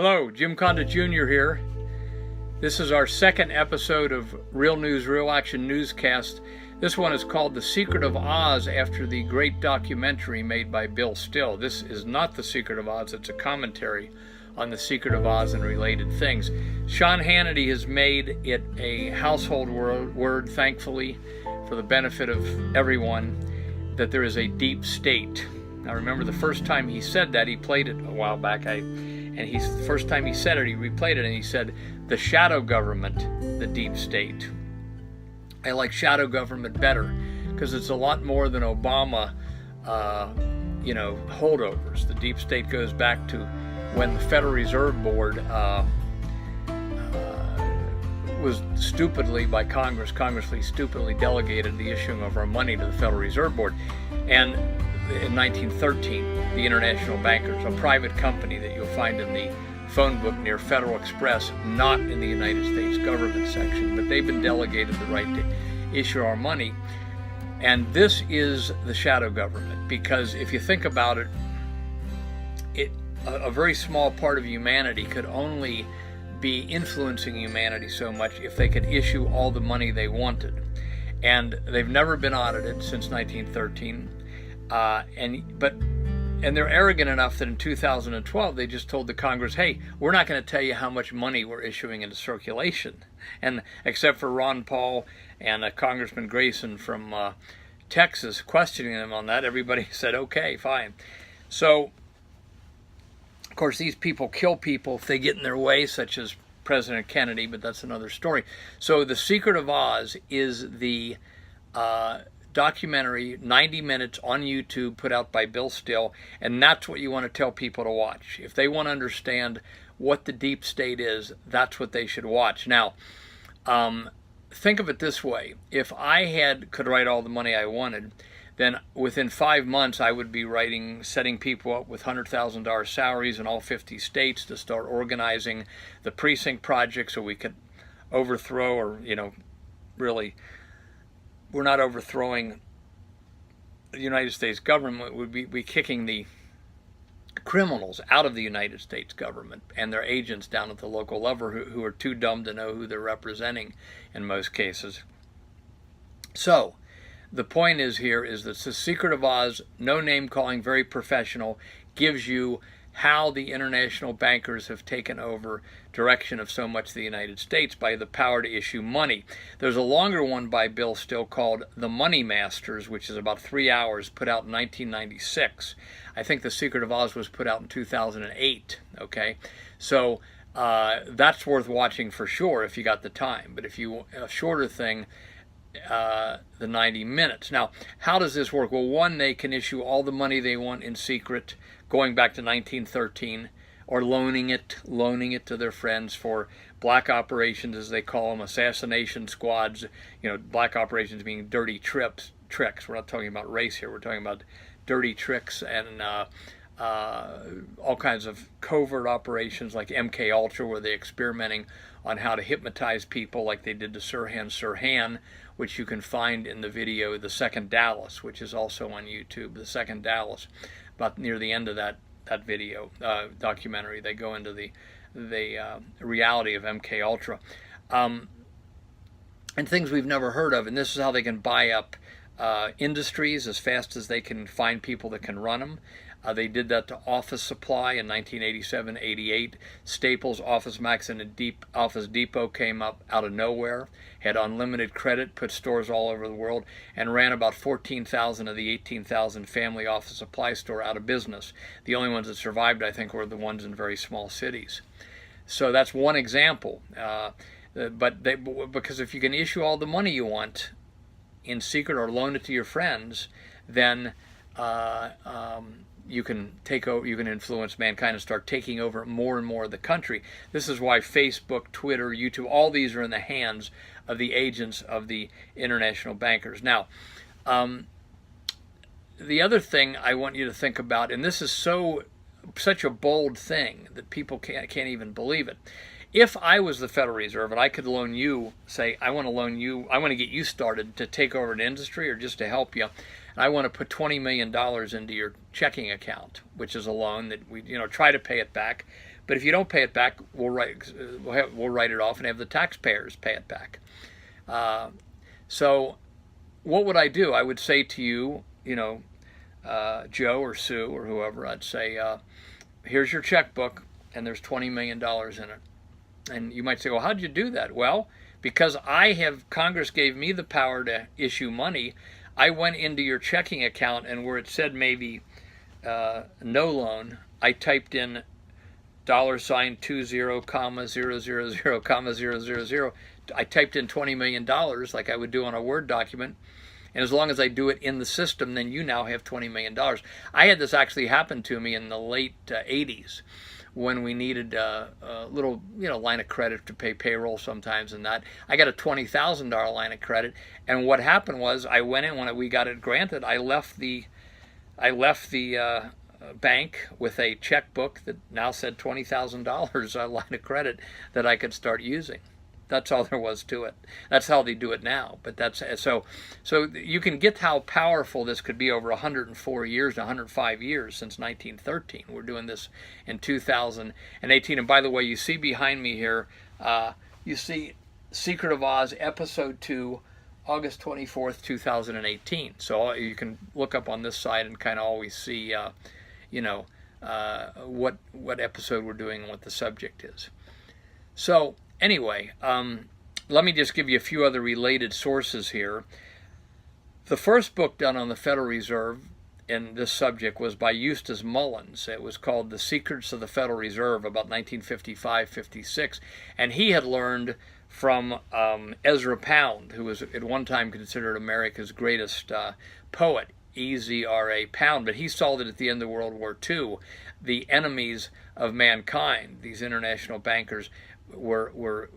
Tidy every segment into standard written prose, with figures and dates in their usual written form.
Hello, Jim Condit Jr. here. This is our second episode of Real News, Real Action Newscast. This one is called The Secret of Oz, after the great documentary made by Bill Still. This is not The Secret of Oz, it's a commentary on The Secret of Oz and related things. Sean Hannity has made it a household word, thankfully, for the benefit of everyone, that there is a deep state. Now remember, the first time he said that, he played it a while back, the first time he said it, he replayed it, and he said, the shadow government, the deep state. I like shadow government better, because it's a lot more than Obama, holdovers. The deep state goes back to when the Federal Reserve Board was stupidly, by Congress, stupidly delegated the issuing of our money to the Federal Reserve Board. And in 1913, the International Bankers, a private company that you'll find in the phone book near Federal Express, not in the United States government section, but they've been delegated the right to issue our money. And this is the shadow government, because if you think about it, a very small part of humanity could only be influencing humanity so much if they could issue all the money they wanted. And they've never been audited since 1913. And they're arrogant enough that in 2012 they just told the Congress, hey, we're not going to tell you how much money we're issuing into circulation. And except for Ron Paul and Congressman Grayson from Texas questioning them on that, everybody said, okay, fine. So, of course, these people kill people if they get in their way, such as President Kennedy, but that's another story. So The Secret of Oz is the documentary, 90 minutes on YouTube, put out by Bill Still, and that's what you want to tell people to watch. If they want to understand what the deep state is, that's what they should watch. Now, think of it this way. If I could write all the money I wanted, then within 5 months I would be setting people up with $100,000 salaries in all 50 states to start organizing the precinct project so we could overthrow, or, really, we're not overthrowing the United States government. We'd be kicking the criminals out of the United States government and their agents down at the local level who are too dumb to know who they're representing in most cases. So the point is here is that The Secret of Oz, no name calling, very professional, gives you how the international bankers have taken over direction of so much of the United States by the power to issue money. There's a longer one by Bill Still called The Money Masters, which is about 3 hours, put out in 1996. I think The Secret of Oz was put out in 2008, okay? So that's worth watching for sure if you got the time. But if you want a shorter thing, the 90 minutes. Now, how does this work? Well, one, they can issue all the money they want in secret, going back to 1913, or loaning it to their friends for black operations, as they call them, assassination squads. Black operations being dirty tricks. We're not talking about race here. We're talking about dirty tricks and all kinds of covert operations like MK Ultra, where they're experimenting on how to hypnotize people, like they did to Sirhan, which you can find in the video The Second Dallas, which is also on YouTube. The Second Dallas, about near the end of that video documentary, they go into the reality of MK Ultra and things we've never heard of. And this is how they can buy up industries as fast as they can find people that can run them. They did that to Office Supply in 1987-88. Staples, Office Max, and Office Depot came up out of nowhere, had unlimited credit, put stores all over the world, and ran about 14,000 of the 18,000 family office supply store out of business. The only ones that survived, I think, were the ones in very small cities. So that's one example. Because if you can issue all the money you want in secret or loan it to your friends, then you can influence mankind and start taking over more and more of the country. This is why Facebook, Twitter, YouTube, all these are in the hands of the agents of the international bankers. Now, the other thing I want you to think about, and this is such a bold thing that people can't even believe it. If I was the Federal Reserve and I could loan you, say, I want to get you started to take over an industry or just to help you, and I want to put $20 million into your checking account, which is a loan that we try to pay it back, But if you don't pay it back, we'll write it off and have the taxpayers pay it back. So what would I do? I would say to you, Joe or Sue or whoever, I'd say, here's your checkbook, and there's $20 million in it. And you might say, well, how'd you do that? Well, because Congress gave me the power to issue money, I went into your checking account, and where it said maybe no loan, I typed in $20,000,000,000. I typed in $20 million like I would do on a Word document. And as long as I do it in the system, then you now have $20 million. I had this actually happen to me in the late 80s when we needed a little line of credit to pay payroll sometimes and that. I got a $20,000 line of credit. And what happened was I went in when we got it granted. I left the bank with a checkbook that now said $20,000 a line of credit that I could start using. That's all there was to it. That's how they do it now. But that's so you can get how powerful this could be over 104 years, 105 years since 1913. We're doing this in 2018. And by the way, you see behind me here, you see Secret of Oz, Episode 2, August 24th, 2018. So you can look up on this side and kind of always see, what episode we're doing and what the subject is. So anyway, let me just give you a few other related sources here. The first book done on the Federal Reserve in this subject was by Eustace Mullins. It was called The Secrets of the Federal Reserve, about 1955-56. And he had learned from Ezra Pound, who was at one time considered America's greatest poet, EZRA Pound. But he saw that at the end of World War II, the enemies of mankind, these international bankers, were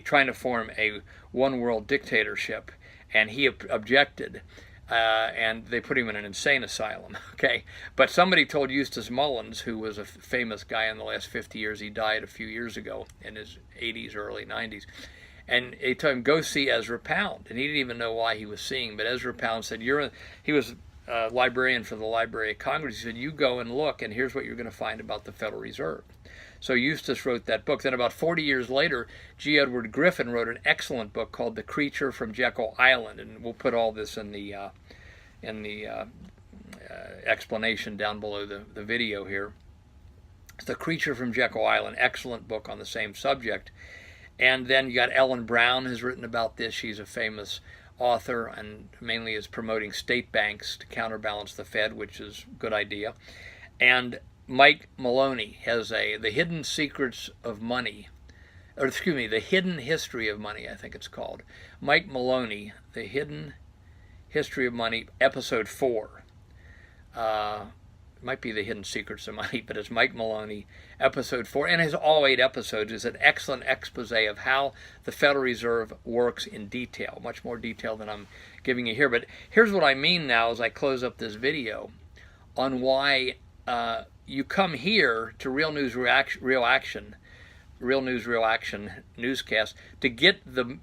trying to form a one world dictatorship, and he objected, and they put him in an insane asylum. Okay, but somebody told Eustace Mullins, who was a famous guy in the last 50 years, he died a few years ago in his 80s or early 90s, and he told him, go see Ezra Pound, and he didn't even know why he was seeing, but Ezra Pound said, he was a librarian for the Library of Congress. He said, you go and look, and here's what you're going to find about the Federal Reserve. So Eustace wrote that book. Then about 40 years later, G. Edward Griffin wrote an excellent book called The Creature from Jekyll Island, and we'll put all this in the explanation down below the video here. The Creature from Jekyll Island, excellent book on the same subject. And then you got Ellen Brown has written about this. She's a famous author and mainly is promoting state banks to counterbalance the Fed, which is a good idea. And Mike Maloney has The Hidden Secrets of Money, or excuse me, The Hidden History of Money, I think it's called. Mike Maloney, The Hidden History of Money, Episode 4. It might be The Hidden Secrets of Money, but it's Mike Maloney, Episode 4. And his all 8 episodes is an excellent expose of how the Federal Reserve works in detail, much more detail than I'm giving you here. But here's what I mean now as I close up this video on why you come here to Real News Real Action newscast to get the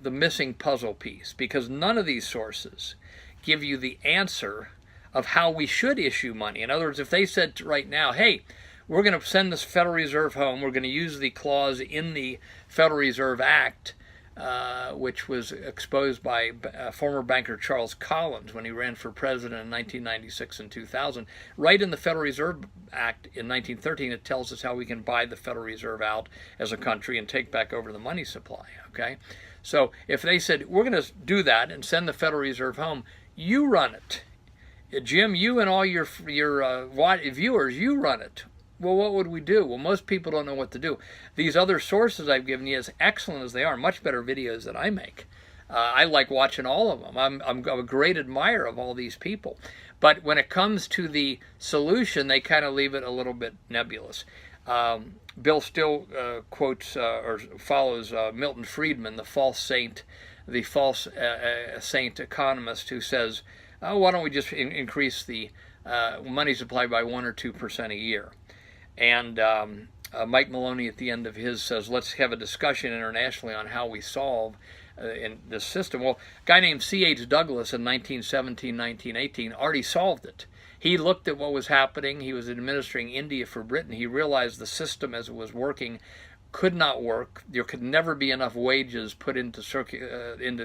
missing puzzle piece, because none of these sources give you the answer of how we should issue money. In other words, if they said right now, hey, we're going to send this Federal Reserve home, we're going to use the clause in the Federal Reserve Act, which was exposed by former banker Charles Collins when he ran for president in 1996 and 2000. Right in the Federal Reserve Act in 1913, it tells us how we can buy the Federal Reserve out as a country and take back over the money supply. Okay, so if they said, we're going to do that and send the Federal Reserve home, you run it. Jim, you and all your viewers, you run it. Well, what would we do? Well, most people don't know what to do. These other sources I've given you, as excellent as they are, much better videos than I make. I like watching all of them. I'm a great admirer of all these people. But when it comes to the solution, they kind of leave it a little bit nebulous. Bill Still quotes or follows Milton Friedman, the false saint economist, who says, why don't we just increase the money supply by 1 or 2% a year? And Mike Maloney at the end of his says, let's have a discussion internationally on how we solve in this system. Well, a guy named C.H. Douglas in 1917, 1918 already solved it. He looked at what was happening. He was administering India for Britain. He realized the system as it was working could not work. There could never be enough wages put into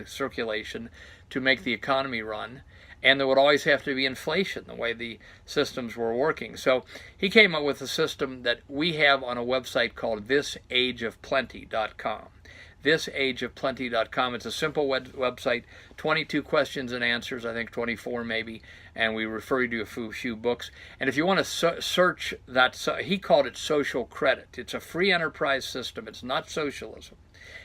circulation to make the economy run. And there would always have to be inflation the way the systems were working. So he came up with a system that we have on a website called thisageofplenty.com. thisageofplenty.com. It's a simple website, 22 questions and answers, I think 24 maybe, and we refer you to a few books. And if you want to search that, he called it social credit. It's a free enterprise system. It's not socialism.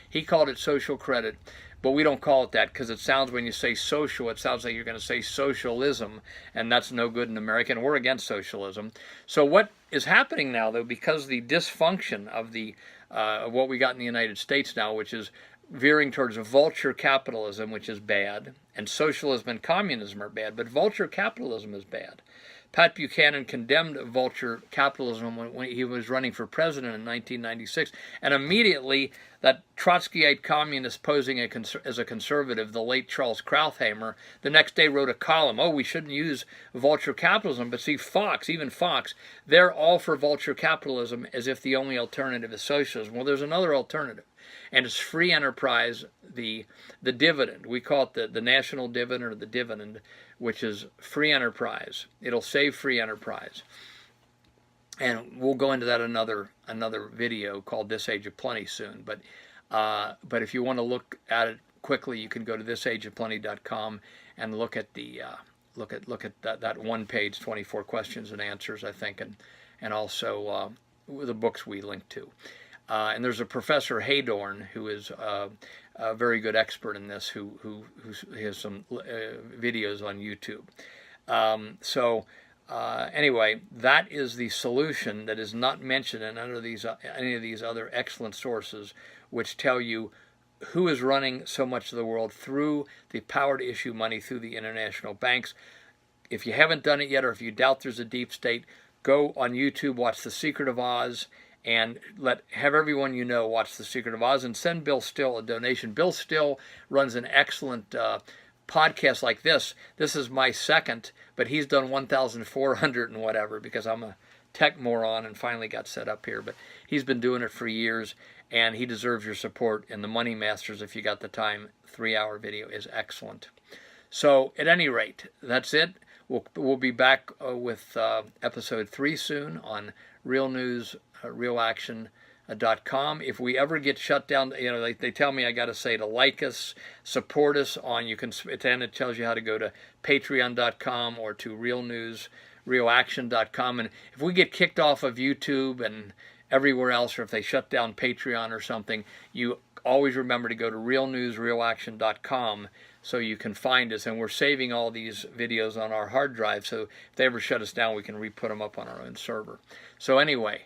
He called it social credit. But we don't call it that because it sounds, when you say social, it sounds like you're going to say socialism, and that's no good in American. We're against socialism. So what is happening now, though, because the dysfunction of of what we got in the United States now, which is veering towards vulture capitalism, which is bad, and socialism and communism are bad, but vulture capitalism is bad. Pat Buchanan condemned vulture capitalism when he was running for president in 1996, and immediately that Trotskyite communist posing as a conservative, the late Charles Krauthammer, the next day wrote a column, oh, we shouldn't use vulture capitalism, but see, even Fox, they're all for vulture capitalism as if the only alternative is socialism. Well, there's another alternative, and it's free enterprise, the dividend. We call it the National Dividend or the Dividend, which is free enterprise. It'll save free enterprise. And we'll go into that another video called This Age of Plenty soon. But if you want to look at it quickly, you can go to thisageofplenty.com and look at the look at that one page, 24 questions and answers, I think, and also the books we link to. And there's a Professor Haydorn who is a very good expert in this, who has some videos on YouTube. Anyway, that is the solution that is not mentioned in any of these other excellent sources, which tell you who is running so much of the world through the power to issue money through the international banks. If you haven't done it yet, or if you doubt there's a deep state, go on YouTube, watch The Secret of Oz, and have everyone you know watch The Secret of Oz, and send Bill Still a donation. Bill Still runs an excellent podcast like this. This is my second, but he's done 1,400 and whatever, because I'm a tech moron and finally got set up here. But he's been doing it for years, and he deserves your support. And the Money Masters, if you got the time, 3-hour video is excellent. So at any rate, that's it. We'll be back with episode 3 soon on Real News, realaction.com. If we ever get shut down, they tell me I got to say to like us, support us on, and it tells you how to go to patreon.com or to realnews.realaction.com. And if we get kicked off of YouTube and everywhere else, or if they shut down Patreon or something, you always remember to go to realnews.realaction.com so you can find us. And we're saving all these videos on our hard drive, so if they ever shut us down, we can re-put them up on our own server. So anyway,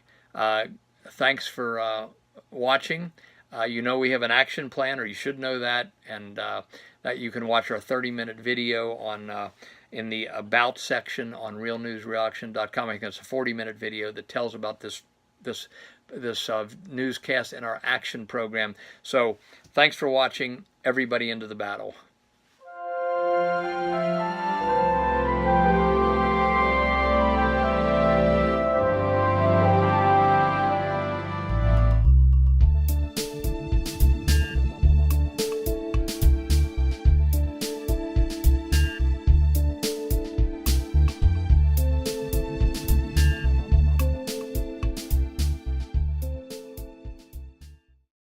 thanks for watching. We have an action plan, or you should know that, and that you can watch our 30-minute video on in the About section on realnews.realaction.com. I think it's a 40-minute video that tells about this newscast and our action program. So thanks for watching. Everybody into the battle.